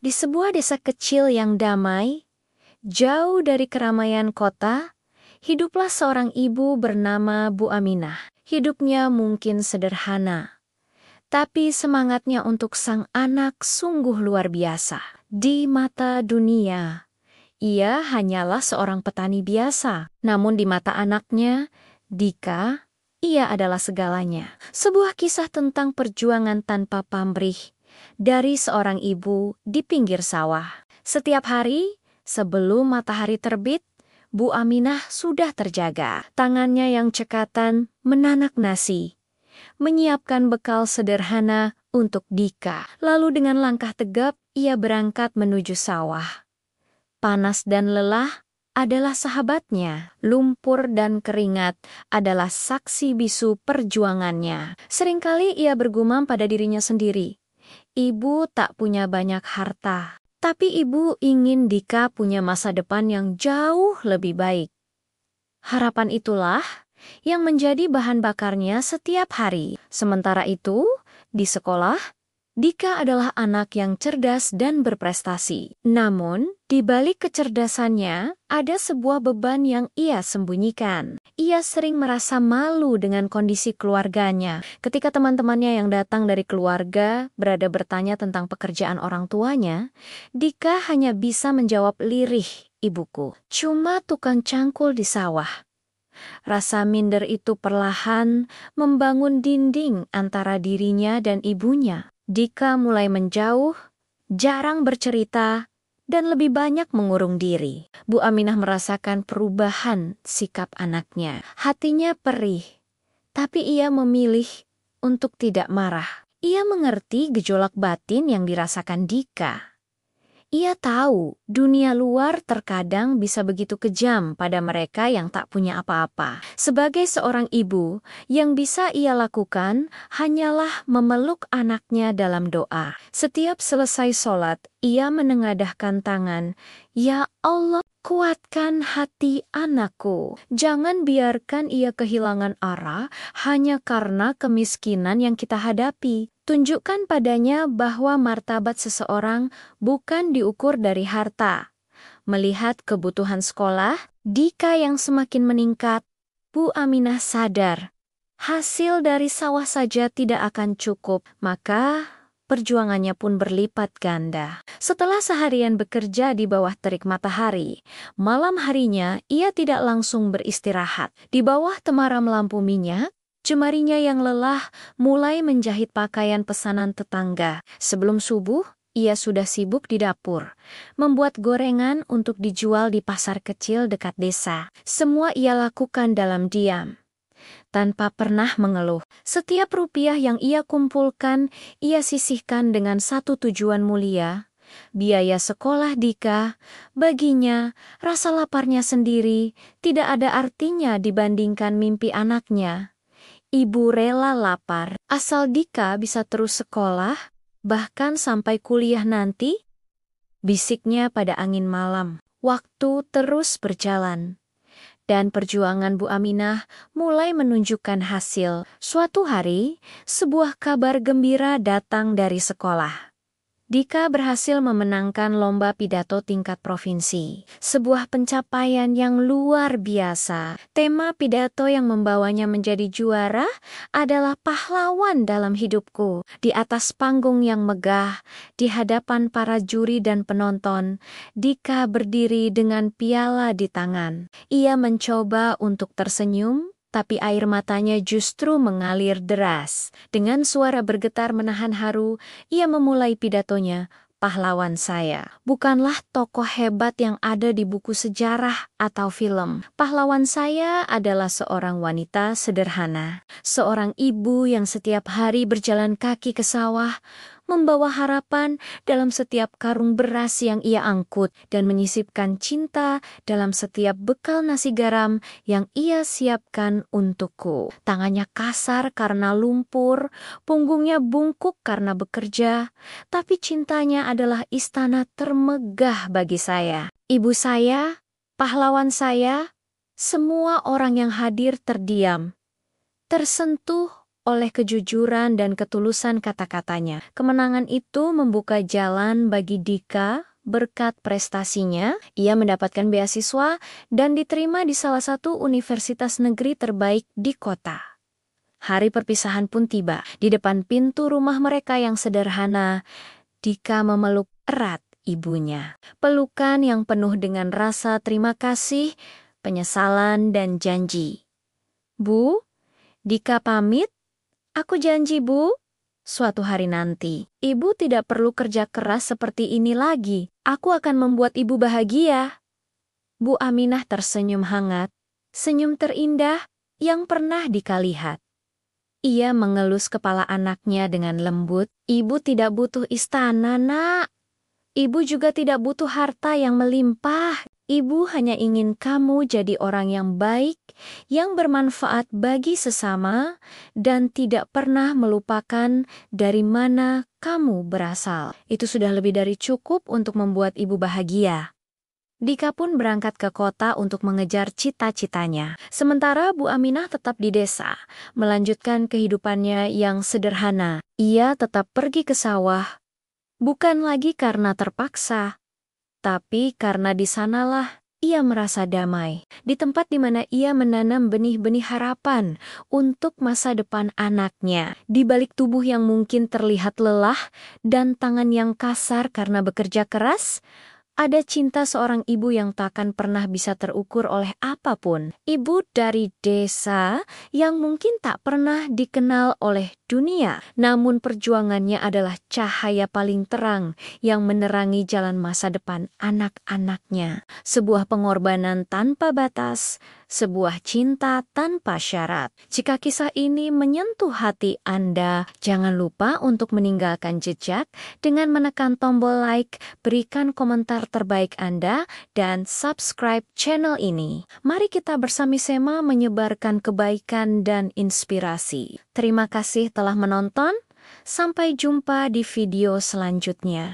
Di sebuah desa kecil yang damai, jauh dari keramaian kota, hiduplah seorang ibu bernama Bu Aminah. Hidupnya mungkin sederhana, tapi semangatnya untuk sang anak sungguh luar biasa. Di mata dunia, ia hanyalah seorang petani biasa. Namun di mata anaknya, Dika, ia adalah segalanya. Sebuah kisah tentang perjuangan tanpa pamrih dari seorang ibu di pinggir sawah. Setiap hari, sebelum matahari terbit, Bu Aminah sudah terjaga. Tangannya yang cekatan menanak nasi, menyiapkan bekal sederhana untuk Dika. Lalu dengan langkah tegap, ia berangkat menuju sawah. Panas dan lelah adalah sahabatnya. Lumpur dan keringat adalah saksi bisu perjuangannya. Seringkali ia bergumam pada dirinya sendiri, "Ibu tak punya banyak harta, tapi ibu ingin Dika punya masa depan yang jauh lebih baik." Harapan itulah yang menjadi bahan bakarnya setiap hari. Sementara itu, di sekolah, Dika adalah anak yang cerdas dan berprestasi. Namun, di balik kecerdasannya, ada sebuah beban yang ia sembunyikan. Ia sering merasa malu dengan kondisi keluarganya. Ketika teman-temannya yang datang dari keluarga berada bertanya tentang pekerjaan orang tuanya, Dika hanya bisa menjawab lirih, "Ibuku cuma tukang cangkul di sawah." Rasa minder itu perlahan membangun dinding antara dirinya dan ibunya. Dika mulai menjauh, jarang bercerita, dan lebih banyak mengurung diri. Bu Aminah merasakan perubahan sikap anaknya. Hatinya perih, tapi ia memilih untuk tidak marah. Ia mengerti gejolak batin yang dirasakan Dika. Ia tahu dunia luar terkadang bisa begitu kejam pada mereka yang tak punya apa-apa. Sebagai seorang ibu, yang bisa ia lakukan hanyalah memeluk anaknya dalam doa. Setiap selesai sholat, ia menengadahkan tangan, "Ya Allah, kuatkan hati anakku. Jangan biarkan ia kehilangan arah hanya karena kemiskinan yang kita hadapi. Tunjukkan padanya bahwa martabat seseorang bukan diukur dari harta." Melihat kebutuhan sekolah Dika yang semakin meningkat, Bu Aminah sadar hasil dari sawah saja tidak akan cukup, maka perjuangannya pun berlipat ganda. Setelah seharian bekerja di bawah terik matahari, malam harinya ia tidak langsung beristirahat. Di bawah temaram lampu minyak, jemarinya yang lelah mulai menjahit pakaian pesanan tetangga. Sebelum subuh, ia sudah sibuk di dapur, membuat gorengan untuk dijual di pasar kecil dekat desa. Semua ia lakukan dalam diam, tanpa pernah mengeluh. Setiap rupiah yang ia kumpulkan, ia sisihkan dengan satu tujuan mulia: biaya sekolah Dika. Baginya, rasa laparnya sendiri tidak ada artinya dibandingkan mimpi anaknya. Ibu rela lapar, asal Dika bisa terus sekolah, bahkan sampai kuliah nanti, bisiknya pada angin malam. Waktu terus berjalan, dan perjuangan Bu Aminah mulai menunjukkan hasil. Suatu hari, sebuah kabar gembira datang dari sekolah. Dika berhasil memenangkan lomba pidato tingkat provinsi, sebuah pencapaian yang luar biasa. Tema pidato yang membawanya menjadi juara adalah "Pahlawan dalam hidupku." Di atas panggung yang megah, di hadapan para juri dan penonton, Dika berdiri dengan piala di tangan. Ia mencoba untuk tersenyum, tapi air matanya justru mengalir deras. Dengan suara bergetar menahan haru, ia memulai pidatonya. "Pahlawan saya bukanlah tokoh hebat yang ada di buku sejarah atau film. Pahlawan saya adalah seorang wanita sederhana, seorang ibu yang setiap hari berjalan kaki ke sawah, membawa harapan dalam setiap karung beras yang ia angkut, dan menyisipkan cinta dalam setiap bekal nasi garam yang ia siapkan untukku." Tangannya kasar karena lumpur, punggungnya bungkuk karena bekerja, tapi cintanya adalah istana termegah bagi saya. Ibu saya, pahlawan saya. Semua orang yang hadir terdiam, tersentuh oleh kejujuran dan ketulusan kata-katanya. Kemenangan itu membuka jalan bagi Dika. Berkat prestasinya, ia mendapatkan beasiswa dan diterima di salah satu universitas negeri terbaik di kota. Hari perpisahan pun tiba. Di depan pintu rumah mereka yang sederhana, Dika memeluk erat ibunya. Pelukan yang penuh dengan rasa terima kasih, penyesalan, dan janji. "Bu, Dika pamit. Aku janji, Bu. Suatu hari nanti, Ibu tidak perlu kerja keras seperti ini lagi. Aku akan membuat Ibu bahagia." Bu Aminah tersenyum hangat, senyum terindah yang pernah Dika lihat. Ia mengelus kepala anaknya dengan lembut. "Ibu tidak butuh istana, Nak. Ibu juga tidak butuh harta yang melimpah. Ibu hanya ingin kamu jadi orang yang baik, yang bermanfaat bagi sesama, dan tidak pernah melupakan dari mana kamu berasal. Itu sudah lebih dari cukup untuk membuat ibu bahagia." Dika pun berangkat ke kota untuk mengejar cita-citanya. Sementara Bu Aminah tetap di desa, melanjutkan kehidupannya yang sederhana. Ia tetap pergi ke sawah, bukan lagi karena terpaksa, tapi karena di sanalah ia merasa damai. Di tempat di mana ia menanam benih-benih harapan untuk masa depan anaknya. Di balik tubuh yang mungkin terlihat lelah dan tangan yang kasar karena bekerja keras, ada cinta seorang ibu yang takkan pernah bisa terukur oleh apapun. Ibu dari desa yang mungkin tak pernah dikenal oleh dunia. Namun perjuangannya adalah cahaya paling terang yang menerangi jalan masa depan anak-anaknya. Sebuah pengorbanan tanpa batas, sebuah cinta tanpa syarat. Jika kisah ini menyentuh hati Anda, jangan lupa untuk meninggalkan jejak dengan menekan tombol like, berikan komentar terbaik Anda, dan subscribe channel ini. Mari kita bersama-sama menyebarkan kebaikan dan inspirasi. Terima kasih telah menonton. Sampai jumpa di video selanjutnya.